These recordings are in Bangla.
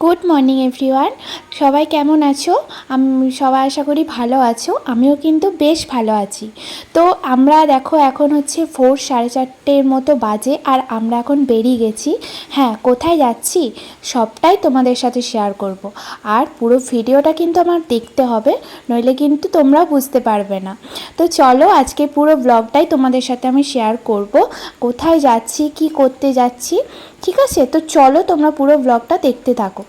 Good morning everyone. সবাই কেমন আছো? আমি সবাই আশা করি ভালো আছো। আমিও কিন্তু বেশ ভালো আছি। তো আমরা দেখো এখন হচ্ছে 4 সাড়ে 4টের মতো বাজে, আর আমরা এখন বেরিয়ে গেছি। হ্যাঁ, কোথায় যাচ্ছি সবটাই তোমাদের সাথে শেয়ার করব। আর পুরো ভিডিওটা কিন্তু আমার দেখতে হবে, নইলে কিন্তু তোমরাও বুঝতে পারবে না। তো চলো, আজকে পুরো ব্লগটাই তোমাদের সাথে আমি শেয়ার করব, কোথায় যাচ্ছি, কি করতে যাচ্ছি। ঠিক আছে, তো চলো তোমরা পুরো ব্লগটা দেখতে থাকো।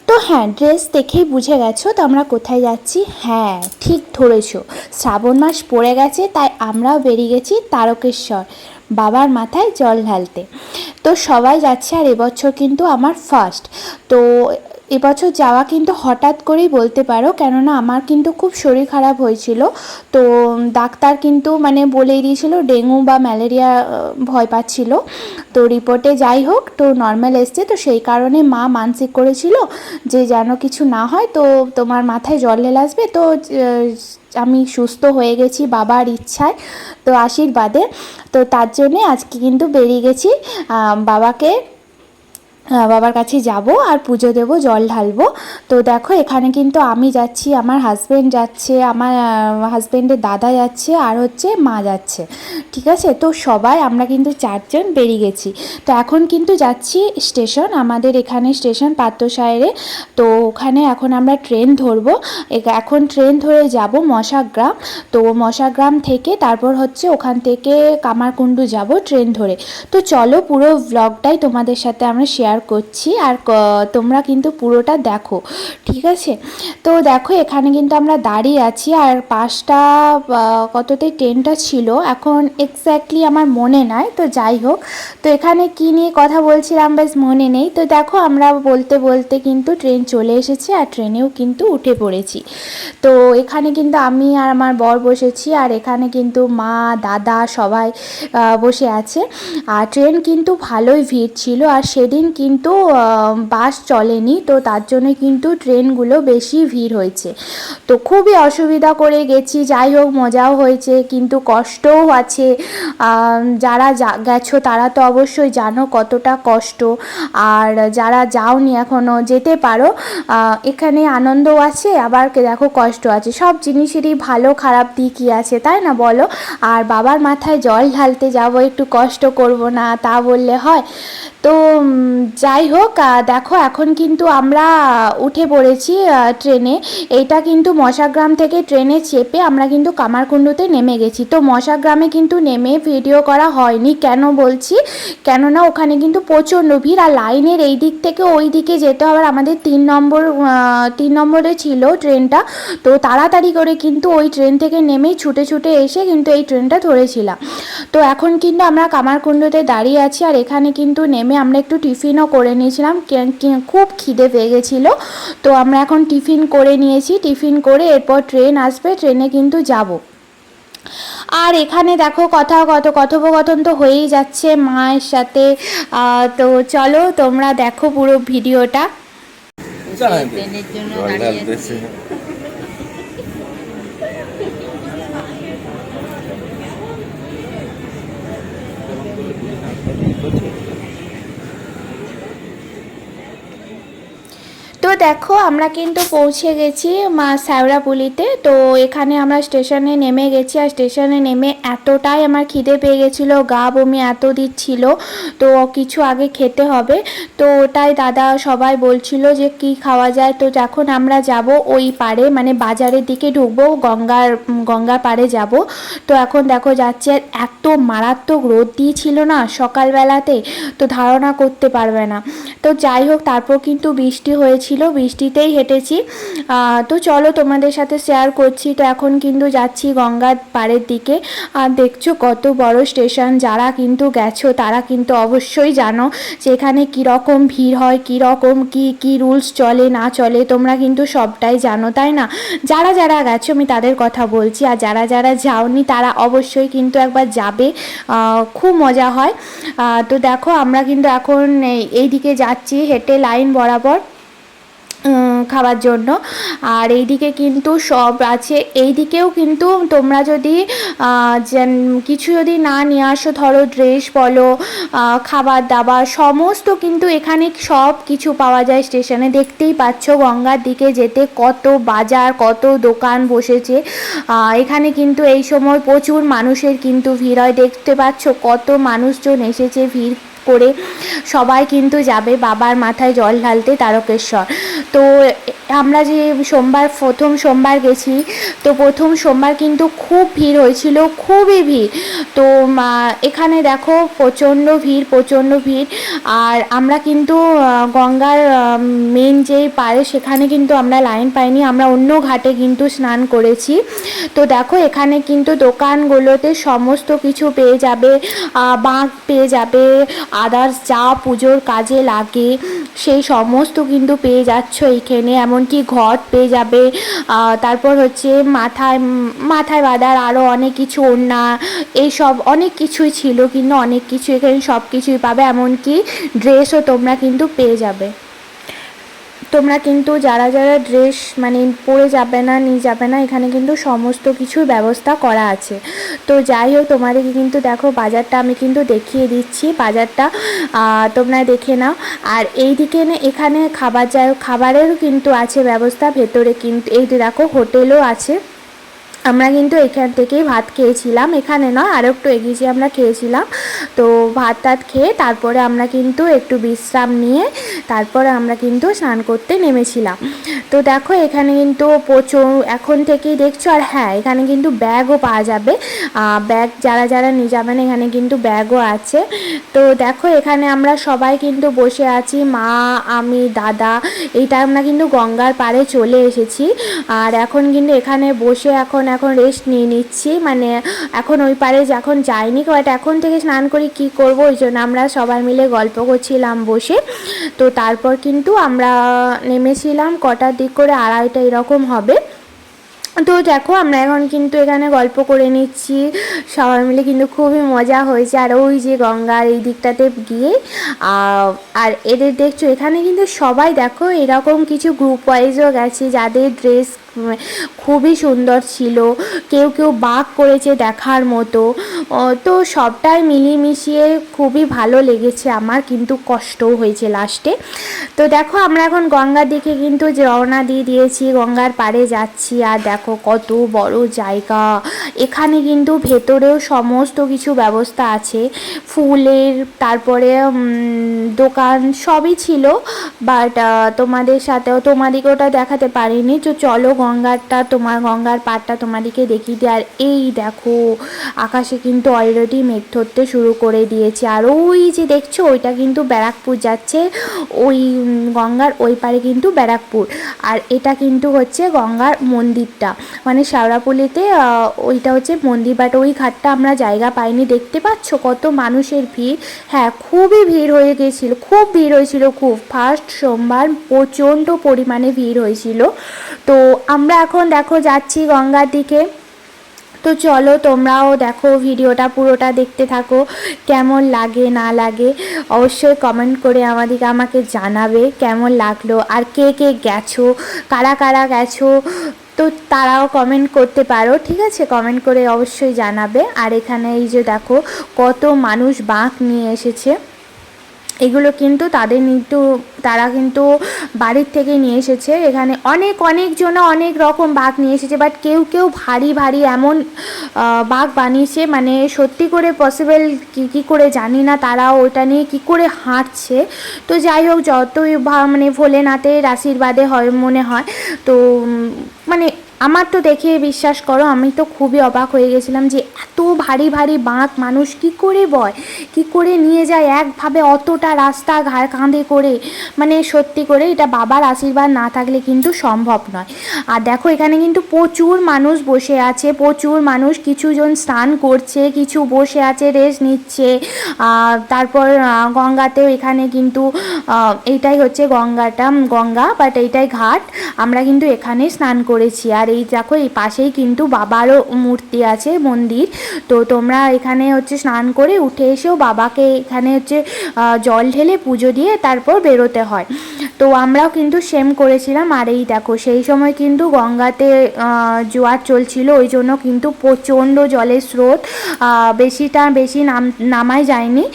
তো হ্যাঁ, ড্রেস দেখেই বুঝে গেছো তো আমরা কোথায় যাচ্ছি। হ্যাঁ, ঠিক ধরেছো, শ্রাবণ মাস পড়ে গেছে, তাই আমরাও বেরিয়ে গেছি তারকেশ্বর বাবার মাথায় জল ঢালতে। তো সবাই যাচ্ছে, আর এবছর কিন্তু আমার ফার্স্ট। তো এবছর যাওয়া কিন্তু হঠাৎ করেই বলতে পারো, কেননা আমার কিন্তু খুব শরীর খারাপ হয়েছিল। তো ডাক্তার কিন্তু মানে বলেই দিয়েছিল ডেঙ্গু বা ম্যালেরিয়া ভয় পাচ্ছিল। তো রিপোর্টে যাই হোক তো নর্মাল এসছে, তো সেই কারণে মা মানসিক করেছিল যে যেন কিছু না হয়, তো তোমার মাথায় জল ঢেলে আসবে। তো আমি সুস্থ হয়ে গেছি বাবার ইচ্ছায়, তো আশীর্বাদে। তো তার জন্যে আজকে কিন্তু বেরিয়ে গেছি বাবার কাছে যাব আর পুজো দেব, জল ঢালবো। তো দেখো এখানে কিন্তু আমি যাচ্ছি, আমার হাজব্যান্ড যাচ্ছে, আমার হাজব্যান্ডের দাদা যাচ্ছে, আর হচ্ছে মা যাচ্ছে। ঠিক আছে, তো সবাই আমরা কিন্তু 4জন বেরিয়ে গেছি। তো এখন কিন্তু যাচ্ছি স্টেশন, আমাদের এখানে স্টেশন পাত্রসায়রে। তো ওখানে এখন আমরা ট্রেন ধরবো। এখন ট্রেন ধরে যাব মশাগ্রাম। তো মশাগ্রাম থেকে তারপর হচ্ছে ওখান থেকে কামারকুণ্ডু যাব ট্রেন ধরে। তো চলো পুরো ব্লগটাই তোমাদের সাথে আমরা শেয়ার করছি, আর তোমরা কিন্তু পুরোটা দেখো। ঠিক আছে, তো দেখো এখানে কিন্তু আমরা দাঁড়িয়ে আছি, আর 5টা কততে ট্রেনটা ছিল এখন এক্স্যাক্টলি আমার মনে নাই। তো যাই হোক, তো এখানে কি নিয়ে কথা বলছিলাম বেশ মনে নেই। তো দেখো আমরা বলতে বলতে কিন্তু ট্রেন চলে এসেছে, আর ট্রেনেও কিন্তু উঠে পড়েছি। তো এখানে কিন্তু আমি আর আমার বর বসেছি, আর এখানে কিন্তু মা দাদা সবাই বসে আছে। আর ট্রেন কিন্তু ভালোই ভিড় ছিল, আর সেদিন কিন্তু বাস চলেনি, তো তার জন্য কিন্তু ট্রেনগুলো বেশি ভিড় হয়েছে। তো খুবই অসুবিধা করে গেছি, যাই হোক মজাও হয়েছে, কিন্তু কষ্টও আছে। যারা গেছো তারা তো অবশ্যই জানো কতটা কষ্ট, আর যারা যাওনি এখনও যেতে পারো। এখানে আনন্দও আছে, আবার দেখো কষ্ট আছে, সব জিনিসেরই ভালো খারাপ দিকই আছে, তাই না বলো? আর বাবার মাথায় জল ঢালতে যাব, একটু কষ্ট করব না তা বললে হয়? তো যাই হোক, দেখো এখন কিন্তু আমরা উঠে পড়েছি ট্রেনে। এইটা কিন্তু মশাগ্রাম থেকে ট্রেনে চেপে আমরা কিন্তু কামারকুণ্ডুতে নেমে গেছি। তো মশাগ্রামে কিন্তু নেমে ভিডিও করা হয়নি, কেন বলছি, কেননা ওখানে কিন্তু প্রচণ্ড ভিড়, আর লাইনের এই দিক থেকে ওই দিকে যেতে হবে। আমাদের 3 নম্বরে ছিল ট্রেনটা, তো তাড়াতাড়ি করে কিন্তু ওই ট্রেন থেকে নেমেই ছুটে ছুটে এসে কিন্তু এই ট্রেনটা ধরেছিলাম। তো এখন কিন্তু আমরা কামারকুণ্ডুতে দাঁড়িয়ে আছি, আর এখানে কিন্তু নেমে আমরা একটু টিফিনও করে নিয়েছিলাম, খুব খিদে পেয়ে গেছিলো। তো আমরা এখন টিফিন করে নিয়েছি, টিফিন করে এরপর ট্রেন আসবে, ট্রেনে কিন্তু যাব। আর এখানে দেখো কথোপকথন তো হয়েই যাচ্ছে মায়ের সাথে। তো চলো তোমরা দেখো পুরো ভিডিওটা। ট্রেনের জন্য দাঁড়িয়ে আছি। তো দেখো আমরা কিন্তু পৌঁছে গেছি শ্যাওড়াপুলিতে। তো এখানে আমরা স্টেশনে নেমে গেছি, আর স্টেশনে নেমে এতটাই আমার খিদে পেয়ে গেছিলো, গা বমি এত দিচ্ছিল, তো কিছু আগে খেতে হবে। তো ওটাই দাদা সবাই বলছিল যে কি খাওয়া যায়। তো যখন আমরা যাব ওই পাড়ে, মানে বাজারের দিকে ঢুকবো, গঙ্গার পাড়ে যাব। তো এখন দেখো যাচ্ছে, এত মারাত্মক রোদ দিয়েছিল না সকালবেলাতে, তো ধারণা করতে পারবে না। তো যাই হোক, তারপর কিন্তু বৃষ্টি হয়েছিল, বৃষ্টিতেই হেঁটেছি। তো চলো তোমাদের সাথে শেয়ার করছি। তো এখন কিন্তু যাচ্ছি গঙ্গার পাড়ের দিকে। আর দেখছো কত বড় স্টেশন, যারা কিন্তু গেছো তারা কিন্তু অবশ্যই জানো সেখানে কীরকম ভিড় হয়, কীরকম কী রুলস চলে না চলে, তোমরা কিন্তু সবটাই জানো, তাই না? যারা যারা গেছো আমি তাদের কথা বলছি, আর যারা যারা যাওনি তারা অবশ্যই কিন্তু একবার যাবে, খুব মজা হয়। তো দেখো আমরা কিন্তু এখন এই দিকে যাচ্ছি হেঁটে লাইন বরাবর। খাবার জন্য। আর এইদিকে কিন্তু সব আছে, এইদিকেও কিন্তু তোমরা যদি কিছু যদি না নিয়ে আসো, ধরো ড্রেস বলো, খাবার দাবার সমস্ত কিন্তু এখানে সব কিছু পাওয়া যায় স্টেশনে। দেখতেই পাচ্ছ গঙ্গার দিকে যেতে কত বাজার, কত দোকান বসেছে। এখানে কিন্তু এই সময় প্রচুর মানুষের কিন্তু ভিড় হয়, দেখতে পাচ্ছ কত মানুষজন এসেছে ভিড় করে। সবাই কিন্তু যাবে বাবার মাথায় জল ঢালতে তারকেশ্বর। তো আমরা যে প্রথম সোমবার গেছি, তো প্রথম সোমবার কিন্তু খুব ভিড় হয়েছিল, খুবই ভিড়। তো এখানে দেখো প্রচণ্ড ভিড়। আর আমরা কিন্তু গঙ্গার মেন যেই পাড়ে সেখানে কিন্তু আমরা লাইন পাইনি, আমরা অন্য ঘাটে কিন্তু স্নান করেছি। তো দেখো এখানে কিন্তু দোকানগুলোতে সমস্ত কিছু পেয়ে যাবে, বাঁক পেয়ে যাবে, আদার্স যা পুজোর কাজে লাগে সেই সমস্ত কিন্তু পেয়ে যাচ্ছ এইখানে। এমনকি ঘট পেয়ে যাবে, তারপর হচ্ছে মাথায় বাঁধার আরও অনেক কিছু, ওড়না, এইসব অনেক কিছুই ছিল, কিন্তু অনেক কিছু এখানে সব কিছুই পাবে। এমনকি ড্রেসও তোমরা কিন্তু পেয়ে যাবে। তোমরা কিন্তু যারা ড্রেস মানে পরে যাবে না, নিয়ে যাবে না, এখানে কিন্তু সমস্ত কিছুর ব্যবস্থা করা আছে। তো যাই হোক, তোমাদেরকে কিন্তু দেখো বাজারটা আমি কিন্তু দেখিয়ে দিচ্ছি, বাজারটা তোমরা দেখে নাও। আর এইদিকে এখানে খাবারেরও কিন্তু আছে ব্যবস্থা ভেতরে, কিন্তু এই দেখো হোটেলও আছে। আমরা কিন্তু এখান থেকেই ভাত খেয়েছিলাম, এখানে নয় আরও একটু এগিয়েছি আমরা খেয়েছিলাম। তো ভাত খেয়ে তারপরে আমরা কিন্তু একটু বিশ্রাম নিয়ে তারপরে আমরা কিন্তু স্নান করতে নেমেছিলাম। তো দেখো এখানে কিন্তু প্রচুর এখন থেকেই দেখছো। আর হ্যাঁ, এখানে কিন্তু ব্যাগও পাওয়া যাবে, ব্যাগ যারা নিয়ে যাবেন এখানে কিন্তু ব্যাগও আছে। তো দেখো এখানে আমরা সবাই কিন্তু বসে আছি, মা, আমি, দাদা, এইটা আমরা কিন্তু গঙ্গার পাড়ে চলে এসেছি। আর এখন কিন্তু এখানে বসে এখন রেস্ট নিয়ে নিচ্ছি, মানে এখন ওই পারে এখন যাইনি, বাট এখন থেকে স্নান করি কি করব, ওই জন্য আমরা সবাই মিলে গল্প করছিলাম বসে। তো তারপর কিন্তু আমরা নেমেছিলাম কটার দিক করে, 2:30 এরকম হবে। তো দেখো আমরা এখন কিন্তু এখানে গল্প করে নিচ্ছি সবাই মিলে, কিন্তু খুবই মজা হয়েছে। আর ওই যে গঙ্গার এই দিকটাতে গিয়ে আর এদের দেখছো এখানে কিন্তু সবাই দেখো এরকম কিছু গ্রুপ ওয়াইজও গেছে যাদের ড্রেস খুবই সুন্দর ছিল, কেউ বাঁক করেছে দেখার মতো। তো সবটাই মিলিয়ে খুবই ভালো লেগেছে আমার, কিন্তু কষ্টও হয়েছে লাস্টে। তো দেখো আমরা এখন গঙ্গার দিকে কিন্তু রওনা দিয়ে দিয়েছি, গঙ্গার পাড়ে যাচ্ছি। আর দেখো কত বড় জায়গা, এখানে কিন্তু ভেতরেও সমস্ত কিছু ব্যবস্থা আছে, ফুলের, তারপরে দোকান সবই ছিল। বাট তোমাদেরকে ওটা দেখাতে পারিনি। তো চলো গঙ্গার পাড়টা তোমাদেরকে দেখিয়ে দিই। আর এই দেখো আকাশে কিন্তু অলরেডি মেঘ ধরতে শুরু করে দিয়েছে। আর ওই যে দেখছো ওইটা কিন্তু ব্যারাকপুর যাচ্ছে, ওই গঙ্গার ওই পারে কিন্তু ব্যারাকপুর। আর এটা কিন্তু হচ্ছে গঙ্গার মন্দিরটা, মানে শেওড়াফুলিতে ওইটা হচ্ছে মন্দির। বাট ওই ঘাটটা আমরা জায়গা পাইনি। দেখতে পাচ্ছ কত মানুষের ভিড়। হ্যাঁ, খুবই ভিড় হয়ে গেছিলো, খুব ভিড় হয়েছিল, খুব ফার্স্ট সোমবার প্রচণ্ড পরিমাণে ভিড় হয়েছিল। তো আমরা এখন দেখো যাচ্ছি গঙ্গার দিকে। তো চলো তোমরাও দেখো ভিডিওটা পুরোটা দেখতে থাকো, কেমন লাগে না লাগে অবশ্যই কমেন্ট করে আমাকে জানাবে কেমন লাগলো। আর কে গেছো, কারা গেছো, তো তারাও কমেন্ট করতে পারো, ঠিক আছে, কমেন্ট করে অবশ্যই জানাবে। আর এখানে এই যে দেখো কত মানুষ বাঁক নিয়ে এসেছে, এগুলো কিন্তু তারা কিন্তু বাড়ির থেকে নিয়ে এসেছে। এখানে অনেকজন অনেক রকম বাঁক নিয়ে এসেছে, বাট কেউ ভারী এমন বাঁক বানিয়েছে, মানে সত্যি করে পসিবল কি করে জানি না তারাও ওটা নিয়ে কি করে হাঁটছে। তো যাই হোক, যতই মানে ভোলেনাথের আশীর্বাদে হয় মনে হয়। তো মানে আমার তো দেখে বিশ্বাস করো, আমি তো খুবই অবাক হয়ে গেছিলাম যে এত ভারী বাঁক মানুষ কি করে নিয়ে যায় একভাবে অতটা রাস্তা কাঁধে করে। মানে সত্যি করে এটা বাবার আশীর্বাদ না থাকলে কিন্তু সম্ভব নয়। আর দেখো এখানে কিন্তু প্রচুর মানুষ বসে আছে, কিছুজন স্নান করছে, কিছু বসে আছে রেস্ট নিচ্ছে। তারপর গঙ্গাতেও এখানে কিন্তু এইটাই হচ্ছে গঙ্গা, বাট এইটাই ঘাট। আমরা কিন্তু এখানে স্নান করেছি। আর এই দেখো এই পাশেই কিন্তু বাবারও মূর্তি আছে, মন্দির। তো তোমরা এখানে হচ্ছে স্নান করে উঠে এসেও বাবাকে এখানে হচ্ছে জল ঢেলে পুজো দিয়ে তারপর বেরোতে হয়। তো আমরাও কিন্তু সেম করেছিলাম। আর এই দেখো সেই সময় কিন্তু গঙ্গাতে জোয়ার চলছিল, ওই জন্য কিন্তু প্রচণ্ড জলের স্রোত, বেশি নামাই যায়নি।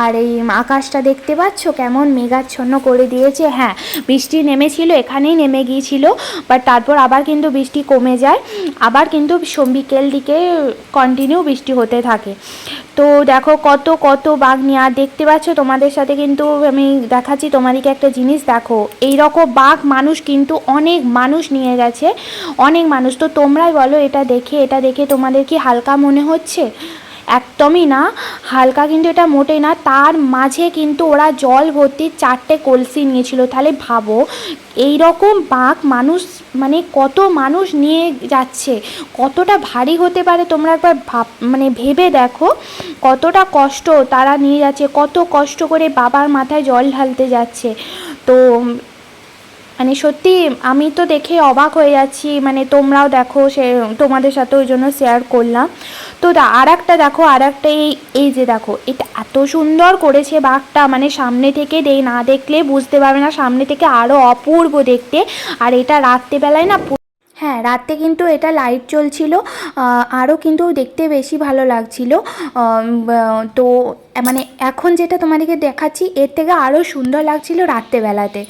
আর এই আকাশটা দেখতে পাচ্ছ কেমন মেঘাচ্ছন্ন করে দিয়েছে। হ্যাঁ, বৃষ্টি নেমেছিল, এখানেই নেমে গিয়েছিল, বাট তারপর আবার কিন্তু বৃষ্টি কমে যায়, আবার কিন্তু বিকেল দিকে কন্টিনিউ বৃষ্টি হতে থাকে। তো দেখো কত কত বাঘ নিয়ে, আর দেখতে পাচ্ছ তোমাদের সাথে কিন্তু আমি দেখাচ্ছি তোমাদেরকে একটা জিনিস। দেখো এই রকম বাঘ মানুষ কিন্তু অনেক মানুষ নিয়ে গেছে, অনেক মানুষ। তো তোমরাই বলো এটা দেখে তোমাদের কি হালকা মনে হচ্ছে? একদমই না, হালকা কিন্তু এটা মোটেই না। তার মাঝে কিন্তু ওরা জল ভর্তি 4টে কলসি নিয়েছিল। তাহলে ভাবো এই রকম বাঘ মানুষ, মানে কত মানুষ নিয়ে যাচ্ছে, কতটা ভারী হতে পারে তোমরা একবার ভেবে দেখো কতটা কষ্ট তারা নিয়ে যাচ্ছে, কত কষ্ট করে বাবার মাথায় জল ঢালতে যাচ্ছে। তো মানে সত্যি আমি তো দেখে অবাক হয়ে যাচ্ছি, মানে তোমরাও দেখো, সে তোমাদের সাথে ওই জন্য শেয়ার করলাম। তো আর একটা দেখো, আর একটা এই যে দেখো, এটা এত সুন্দর করেছে বাঘটা, মানে সামনে থেকে না দেখলে বুঝতে পারবে না, সামনে থেকে আরও অপূর্ব দেখতে। আর এটা রাত্রেবেলায় না, হ্যাঁ রাতে কিন্তু এটা লাইট জ্বলছিল, আরও কিন্তু দেখতে বেশি ভালো লাগছিল। তো মানে এখন যেটা তোমাদেরকে দেখাচ্ছি এর থেকে আরও সুন্দর লাগছিল রাত্রেবেলাতে।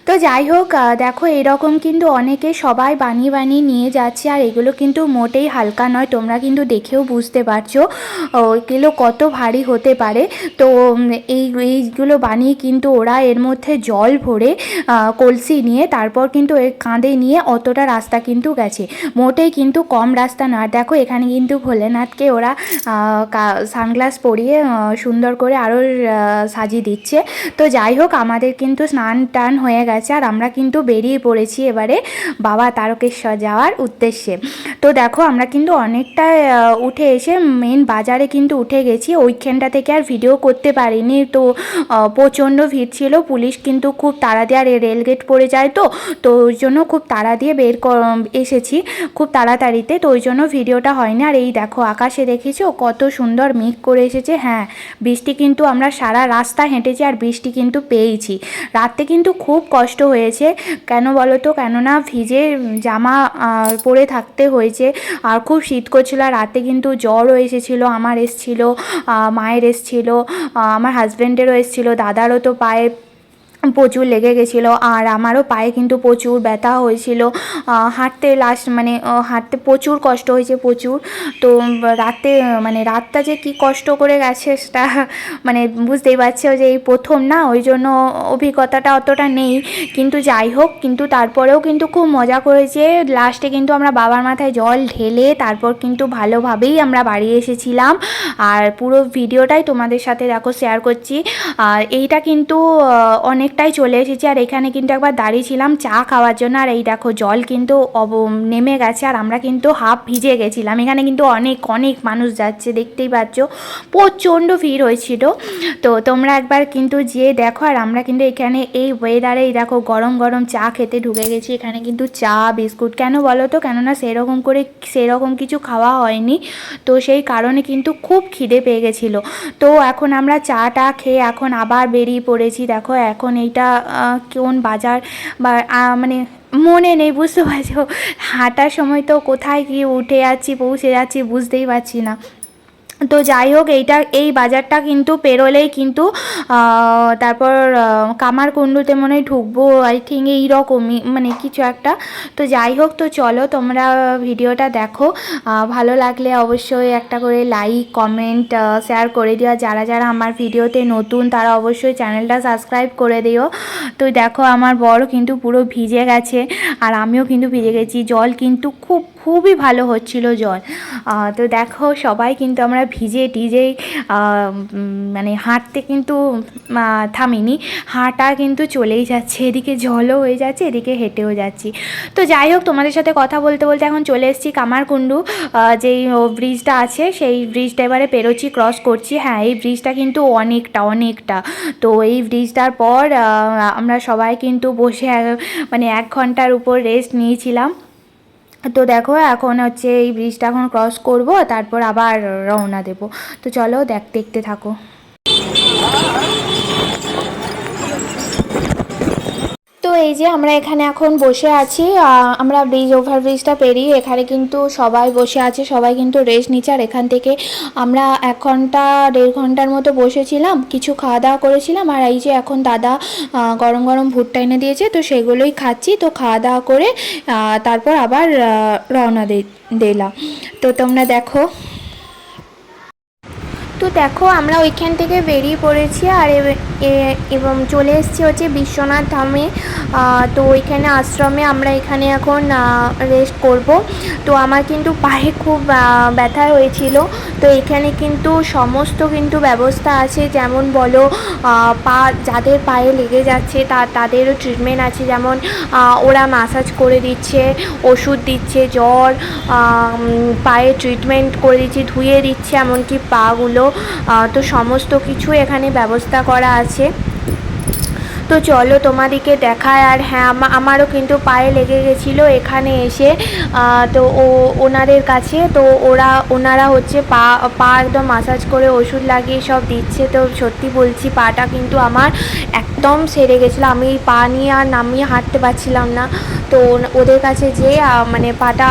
তো যাই হোক, দেখো এরকম কিন্তু অনেকে সবাই বানিয়ে নিয়ে যাচ্ছে, আর এগুলো কিন্তু মোটেই হালকা নয়, তোমরা কিন্তু দেখেও বুঝতে পারছো এগুলো কত ভারী হতে পারে। তো এইগুলো বানিয়ে কিন্তু ওরা এর মধ্যে জল ভরে কলসি নিয়ে তারপর কিন্তু এর কাঁধে নিয়ে অতটা রাস্তা কিন্তু গেছে, মোটেই কিন্তু কম রাস্তা না। দেখো এখানে কিন্তু ভোলেনাথকে ওরা সানগ্লাস পরিয়ে সুন্দর করে আরও সাজিয়ে দিচ্ছে। তো যাই হোক, আমাদের কিন্তু স্নান টান হয়ে গেছে, আর আমরা কিন্তু বেরিয়ে পড়েছি এবারে বাবা তারকেশ্বর যাওয়ার উদ্দেশ্যে। তো দেখো আমরা কিন্তু অনেকটা উঠে এসে মেন বাজারে কিন্তু উঠে গেছি, ওইখানটা থেকে আর ভিডিও করতে পারিনি। তো প্রচণ্ড ভিড় ছিল, পুলিশ কিন্তু খুব তাড়া দিয়ে, আর রেলগেট পড়ে যায়, তো ওই জন্য খুব তাড়া দিয়ে এসেছি খুব তাড়াতাড়িতে, তো ওই জন্য ভিডিওটা হয়নি। আর এই দেখো আকাশে দেখেছো কত সুন্দর মেঘ করে এসেছে। হ্যাঁ, বৃষ্টি কিন্তু আমরা সারা রাস্তা হেঁটেছি আর বৃষ্টি কিন্তু পেয়েছি। রাতে কিন্তু খুব কষ্ট হয়েছে, কেন বলো তো, কেননা ভিজে জামা পরে থাকতে হয়েছে, আর খুব শীত করছিল। আর রাতে কিন্তু জ্বরও এসেছিলো, আমার এসেছিলো, মায়ের এসেছিলো, আমার হাজব্যান্ডেরও এসেছিলো, দাদারও তো পায়ে প্রচুর লেগে গেছিলো, আর আমারও পায়ে কিন্তু প্রচুর ব্যথা হয়েছিল, হাঁটতে হাঁটতে প্রচুর কষ্ট হয়েছে, প্রচুর। তো রাতটা যে কি কষ্ট করে গেছে সেটা মানে বুঝতেই পারছো, যে এই প্রথম না, ওই জন্য অভিজ্ঞতাটা অতটা নেই। কিন্তু যাই হোক, কিন্তু তারপরেও কিন্তু খুব মজা করেছে। লাস্টে কিন্তু আমরা বাবার মাথায় জল ঢেলে তারপর কিন্তু ভালোভাবেই আমরা বাড়ি এসেছিলাম, আর পুরো ভিডিওটাই তোমাদের সাথে দেখো শেয়ার করছি। আর এইটা কিন্তু অনেকটাই চলে এসেছি, আর এখানে কিন্তু একবার দাঁড়িয়েছিলাম চা খাওয়ার জন্য। আর এই দেখো জল কিন্তু নেমে গেছে, আর আমরা কিন্তু হাফ ভিজে গেছিলাম। এখানে কিন্তু অনেক অনেক মানুষ যাচ্ছে, দেখতেই পাচ্ছ প্রচণ্ড ভিড় হয়েছিল। তো তোমরা একবার কিন্তু যেয়ে দেখো। আর আমরা কিন্তু এখানে এই ওয়েদারেই দেখো গরম গরম চা খেতে ঢুকে গেছি। এখানে কিন্তু চা বিস্কুট, কেন বলো তো, কেননা সেরকম কিছু খাওয়া হয়নি, তো সেই কারণে কিন্তু খুব খিদে পেয়ে গেছিলো। তো এখন আমরা চাটা খেয়ে এখন আবার বেরিয়ে পড়েছি। দেখো এখন এইটা কোন বাজার বা মানে মনে নেই, বুঝতে পারছো, হাঁটার সময় তো কোথায় কি উঠে যাচ্ছি পৌঁছে যাচ্ছি বুঝতেই পারছি না। তো যাই হোক, এই বাজারটা কিন্তু পেরোলেই কিন্তু তারপর কামারকুণ্ডুতে মনে হয় ঢুকবো, আই থিঙ্ক এইরকমই মানে কিছু একটা। তো যাই হোক, তো চলো তোমরা ভিডিওটা দেখো, ভালো লাগলে অবশ্যই একটা করে লাইক কমেন্ট শেয়ার করে দিও। যারা যারা আমার ভিডিওতে নতুন তারা অবশ্যই চ্যানেলটা সাবস্ক্রাইব করে দিও। তো দেখো আমার বড় কিন্তু পুরো ভিজে গেছে, আর আমিও কিন্তু ভিজে গেছি। জল কিন্তু খুবই ভালো হচ্ছিল জল। তো দেখো সবাই কিন্তু আমরা টিজেই মানে হাঁটতে কিন্তু থামিনি, হাঁটা কিন্তু চলেই যাচ্ছে, এদিকে জলও হয়ে যাচ্ছে, এদিকে হেঁটেও যাচ্ছি। তো যাই হোক, তোমাদের সাথে কথা বলতে বলতে এখন চলে এসেছি কামারকুণ্ডু, যেই ব্রিজটা আছে সেই ব্রিজটা এবারে পেরোচ্ছি, ক্রস করছি। হ্যাঁ, এই ব্রিজটা কিন্তু অনেকটা। তো এই ব্রিজটার পর আমরা সবাই কিন্তু বসে মানে 1 ঘন্টার উপর রেস্ট নিয়েছিলাম। তো দেখো এখন হচ্ছে এই ব্রিজটা এখন ক্রস করব, তারপর আবার রওনা দেব। তো চলো দেখতে থাকো। এই যে আমরা এখানে এখন বসে আছি, আমরা ওভারব্রিজটা পেরিয়ে এখানে কিন্তু সবাই বসে আছে, সবাই কিন্তু রেস্ট নিচ্ছে। আর এখান থেকে আমরা 1-1.5 ঘন্টার মতো বসেছিলাম, কিছু খাওয়া দাওয়া করেছিলাম। আর এই যে এখন দাদা গরম গরম ভুট্টা এনে দিয়েছে, তো সেগুলোই খাচ্ছি। তো খাওয়া দাওয়া করে তারপর আবার রওনা দিলাম। তো তোমরা দেখো। তো দেখো আমরা ওইখান থেকে বেরিয়ে পড়েছি আর এবং চলে এসেছি হচ্ছে বিশ্বনাথ ধামে। তো ওইখানে আশ্রমে আমরা এখানে এখন রেস্ট করব। তো আমার কিন্তু পায়ে খুব ব্যথা হয়েছিল। তো এখানে কিন্তু সমস্ত কিন্তু ব্যবস্থা আছে, যেমন বলো পা যাদের পায়ে লেগে যাচ্ছে তাদেরও ট্রিটমেন্ট আছে, যেমন ওরা ম্যাসাজ করে দিচ্ছে, ওষুধ দিচ্ছে, জ্বর, পায়ে ট্রিটমেন্ট করে দিচ্ছে, ধুয়ে দিচ্ছে এমনকি পাগুলো। তো সমস্ত কিছু এখানে ব্যবস্থা করা আছে। তো চলো তোমাদেরকে দেখায়। আর হ্যাঁ, আমারও কিন্তু পায়ে লেগে গেছিলো এখানে এসে। তো ওনাদের কাছে, তো ওনারা হচ্ছে পা একদম মাসাজ করে ওষুধ লাগিয়ে সব দিচ্ছে। তো সত্যি বলছি, পাটা কিন্তু আমার একদম সেরে গেছিলো, আমি পা নিয়ে আর নামিয়ে হাঁটতে পারছিলাম না। তো ওদের কাছে যেয়ে মানে পাটা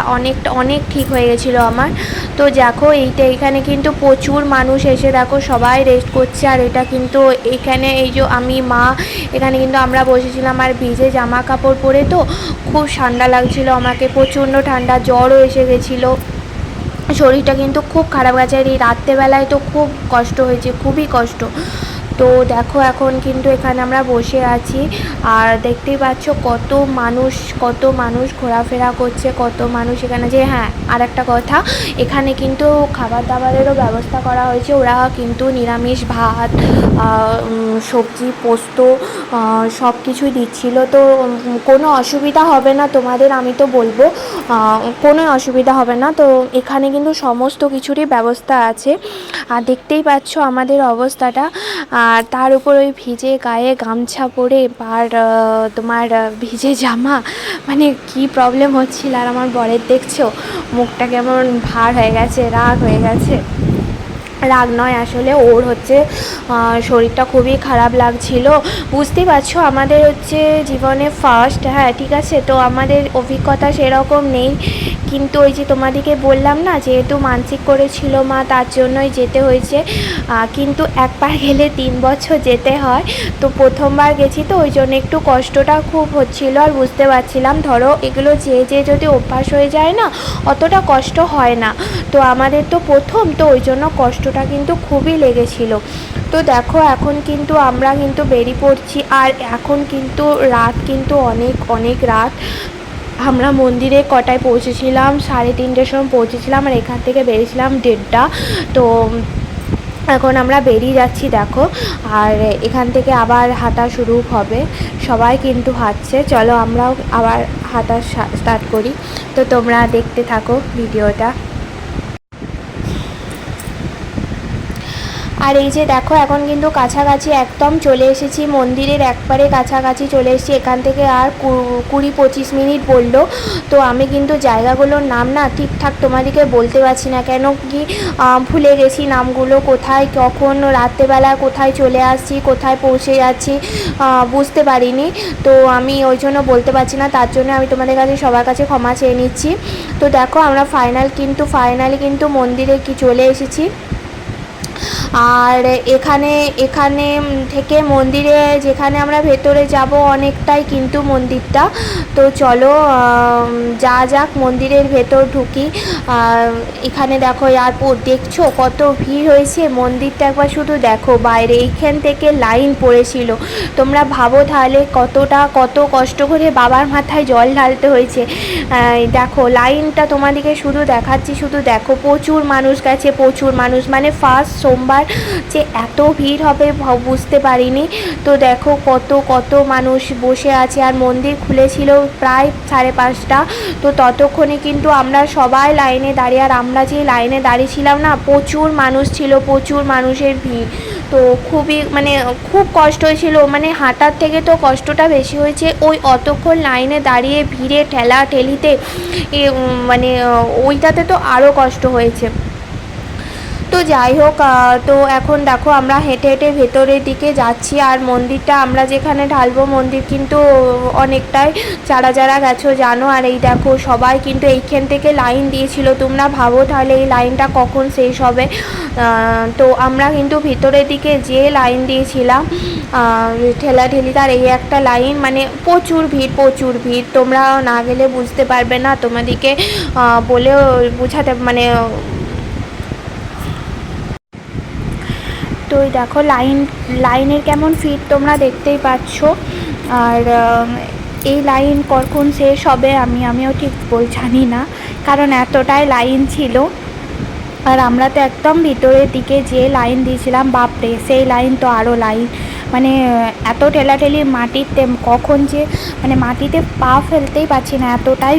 অনেক ঠিক হয়ে গেছিলো আমার। তো দেখো এখানে কিন্তু প্রচুর মানুষ এসে দেখো সবাই রেস্ট করছে। আর এটা কিন্তু এখানে এই যে আমি মা এখানে কিন্তু আমরা বসেছিলাম, আর ভিজে জামা কাপড় পরে তো খুব ঠান্ডা লাগছিল আমাকে, প্রচণ্ড ঠান্ডা, জ্বরও এসে গেছিলো, শরীরটা কিন্তু খুব খারাপ গেছে। আর এই রাত্রেবেলায় তো খুব কষ্ট হয়েছে, খুবই কষ্ট। তো দেখো এখন কিন্তু এখানে আমরা বসে আছি, আর দেখতেই পাচ্ছ কত মানুষ ঘোরাফেরা করছে, কত মানুষ এখানে। যে হ্যাঁ, আর একটা কথা, এখানে কিন্তু খাবার দাবারেরও ব্যবস্থা করা হয়েছে। ওরা কিন্তু নিরামিষ ভাত, সবজি, পোস্ত সব কিছুই দিচ্ছিল। তো কোনো অসুবিধা হবে না তোমাদের, আমি তো বলবো কোনো অসুবিধা হবে না। তো এখানে কিন্তু সমস্ত কিছুরই ব্যবস্থা আছে। আর দেখতেই পাচ্ছ আমাদের অবস্থাটা, আর তার উপর ওই ভিজে গায়ে গামছা পরে আর তোমার ভিজে জামা, মানে কি প্রবলেম হচ্ছিল। আর আমার বরের দেখছো মুখটা কেমন ভার হয়ে গেছে, রাগ হয়ে গেছে। রাগ নয়, আসলে ওর হচ্ছে শরীরটা খুবই খারাপ লাগছিল। বুঝতেই পারছো আমাদের হচ্ছে জীবনে ফার্স্ট, হ্যাঁ ঠিক আছে, তো আমাদের অভিজ্ঞতা সেরকম নেই। কিন্তু ওই যে তোমাদেরকে বললাম না, যেহেতু মানসিক করেছিল মা, তার জন্যই যেতে হয়েছে। কিন্তু একবার গেলে 3 বছর যেতে হয়। তো প্রথমবার গেছি, তো ওই জন্য একটু কষ্টটা খুব হচ্ছিল। আর বুঝতে পারছিলাম, ধরো এগুলো যে যদি অভ্যাস হয়ে যায় না, অতটা কষ্ট হয় না। তো আমাদের তো প্রথম, তো ওই জন্য কষ্টটা কিন্তু খুবই লেগেছিল। তো দেখো এখন কিন্তু আমরা কিন্তু বেরিয়ে পড়ছি। আর এখন কিন্তু রাত কিন্তু অনেক রাত। আমরা মন্দিরে কটায় পৌঁছেছিলাম, 3:30টার সময় পৌঁছেছিলাম, আর এখান থেকে বেরিয়েছিলাম 1:30টা। তো এখন আমরা বেরিয়ে যাচ্ছি দেখো। আর এখান থেকে আবার হাঁটা শুরু হবে, সবাই কিন্তু হাঁটছে। চলো আমরাও আবার হাঁটা স্টার্ট করি। তো তোমরা দেখতে থাকো ভিডিওটা। আর এই যে দেখো এখন কিন্তু কাছাকাছি একদম চলে এসেছি, মন্দিরের একবারে কাছাকাছি চলে এসেছি। এখান থেকে আর 20-25 মিনিট বললো। তো আমি কিন্তু জায়গাগুলোর নাম না ঠিকঠাক তোমাদেরকে বলতে পারছি না, কেন কি ভুলে গেছি নামগুলো, কোথায় কখন রাত্রেবেলা কোথায় চলে আসছি, কোথায় পৌঁছে যাচ্ছি বুঝতে পারিনি। তো আমি ওই জন্য বলতে পারছি না, তার জন্য আমি তোমাদের কাছে সবার কাছে ক্ষমা চেয়ে নিচ্ছি। তো দেখো আমরা ফাইনালি কিন্তু মন্দিরে চলে এসেছি। আর এখানে থেকে মন্দিরে যেখানে আমরা ভেতরে যাব অনেকটাই কিন্তু মন্দিরটা। তো চলো যাক মন্দিরের ভেতর ঢুকি। এখানে দেখো এয়ারপোর্ট, দেখছো কত ভিড় হয়েছে, মন্দিরটা একবার শুধু দেখো বাইরে, এইখান থেকে লাইন পড়েছিল। তোমরা ভাবো তাহলে কত কষ্ট করে বাবার মাথায় জল ঢালতে হয়েছে। দেখো লাইনটা তোমাদেরকে শুধু দেখাচ্ছি, শুধু দেখো প্রচুর মানুষ গেছে, প্রচুর মানুষ, মানে ফার্স্ট সোমবার যে এত ভিড় হবে বুঝতে পারিনি। তো দেখো কত মানুষ বসে আছে। আর মন্দির খুলেছিল প্রায় 5:30টা। তো ততক্ষণে কিন্তু আমরা সবাই লাইনে দাঁড়িয়ে, আর আমরা যে লাইনে দাঁড়িয়েছিলাম না, প্রচুর মানুষ ছিল, প্রচুর মানুষের ভিড়। তো খুব কষ্ট হয়েছিল, মানে হাঁটার থেকে তো কষ্টটা বেশি হয়েছে ওই অতক্ষণ লাইনে দাঁড়িয়ে ভিড়ে ঠেলাঠেলিতে, মানে ওইটাতে তো আরও কষ্ট হয়েছে। তো যাই হোক, তো এখন দেখো আমরা হেঁটে হেঁটে ভেতরের দিকে যাচ্ছি। আর মন্দিরটা আমরা যেখানে ঢালবো মন্দির কিন্তু অনেকটাই, যারা যারা গেছো জানো। আর এই দেখো সবাই কিন্তু এইখান থেকে লাইন দিয়েছিল, তোমরা ভাবো তাহলে এই লাইনটা কখন শেষ হবে। তো আমরা কিন্তু ভিতরের দিকে যে লাইন দিয়েছিলাম ঠেলাঠেলি, তার এই একটা লাইন, মানে প্রচুর ভিড় প্রচুর ভিড়, তোমরা না গেলে বুঝতে পারবে না, তোমাদেরকে বলেও বোঝাতে মানে। তো দেখো লাইনের কেমন ফিট তোমরা দেখতেই পাচ্ছ। আর এই লাইন কখন শেষ হবে আমিও ঠিক জানি না, কারণ এতটাই লাইন ছিল। আর আমরা তো একদম ভিতরের দিকে যে লাইন দিয়েছিলাম, বাপরে সেই লাইন তো আরও লাইন, মানে এত ঠেলাঠেলি মাটিতে, কখন যে মানে মাটিতে পা ফেলতেই পারছি না, এতটাই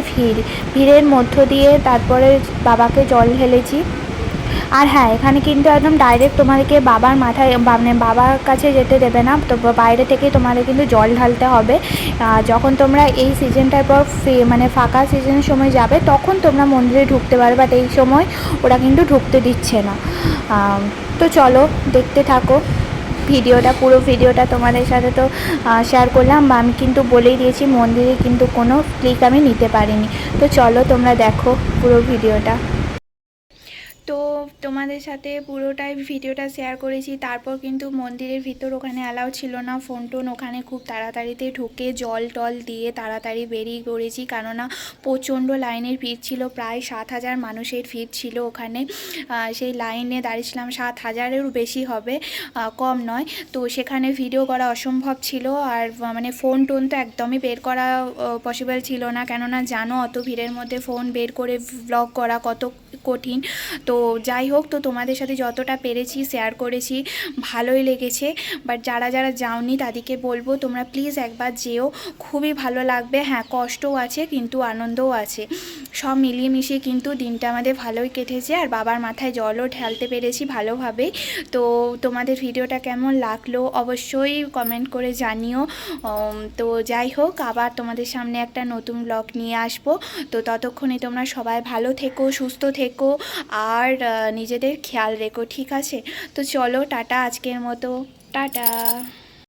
ভিড়ের মধ্য দিয়ে তারপরে বাবাকে জল ঢেলেছি। আর হ্যাঁ, এখানে কিন্তু একদম ডাইরেক্ট তোমাদেরকে বাবার মাথায় মানে বাবার কাছে যেতে দেবে না, তো বাইরে থেকে তোমাদের কিন্তু জল ঢালতে হবে। যখন তোমরা এই সিজনটার পর মানে ফাঁকা সিজনের সময় যাবে তখন তোমরা মন্দিরে ঢুকতে পারবে, বাট এই সময় ওরা কিন্তু ঢুকতে দিচ্ছে না। তো চলো দেখতে থাকো ভিডিওটা, পুরো ভিডিওটা তোমাদের সাথে তো শেয়ার করলাম, বা আমি কিন্তু বলেই দিয়েছি মন্দিরে কিন্তু কোনো ক্লিক আমি নিতে পারিনি। তো চলো তোমরা দেখো পুরো ভিডিওটা। তো তোমাদের সাথে পুরোটাই ভিডিওটা শেয়ার করেছি। তারপর কিন্তু মন্দিরের ভিতর ওখানে অ্যালাউ ছিল না ফোন টোন, ওখানে খুব তাড়াতাড়িতে ঢুকে জল টল দিয়ে তাড়াতাড়ি বেরিয়ে পড়েছি, কেননা প্রচণ্ড লাইনের ভিড় ছিল, প্রায় 7,000 মানুষের ভিড় ছিল ওখানে। সেই লাইনে দাঁড়িয়েছিলাম, 7,000-এরও বেশি হবে, কম নয়। তো সেখানে ভিডিও করা অসম্ভব ছিল, আর মানে ফোন টোন তো একদমই বের করা পসিবল ছিল না, কেননা জানো অত ভিড়ের মধ্যে ফোন বের করে ব্লগ করা কত কঠিন। তো যাই হোক, তো তোমাদের সাথে যতটা পেরেছি শেয়ার করেছি, ভালোই লেগেছে। বাট যারা যারা যাওনি তাদেরকে বলবো তোমরা প্লিজ একবার যেও, খুবই ভালো লাগবে। হ্যাঁ, কষ্টও আছে কিন্তু আনন্দও আছে, সব মিলিয়ে মিশিয়ে কিন্তু দিনটা আমাদের ভালোই কেটেছে। আর বাবার মাথায় জলও ঢালতে পেরেছি ভালোভাবেই। তো তোমাদের ভিডিওটা কেমন লাগলো অবশ্যই কমেন্ট করে জানিও। তো যাই হোক, আবার তোমাদের সামনে একটা নতুন ব্লগ নিয়ে আসবো। তো ততক্ষণে তোমরা সবাই ভালো থেকো, সুস্থ থেকো, আর নিজেদের খেয়াল রেখো, ঠিক আছে? তো চলো টাটা, আজকের মতো টাটা।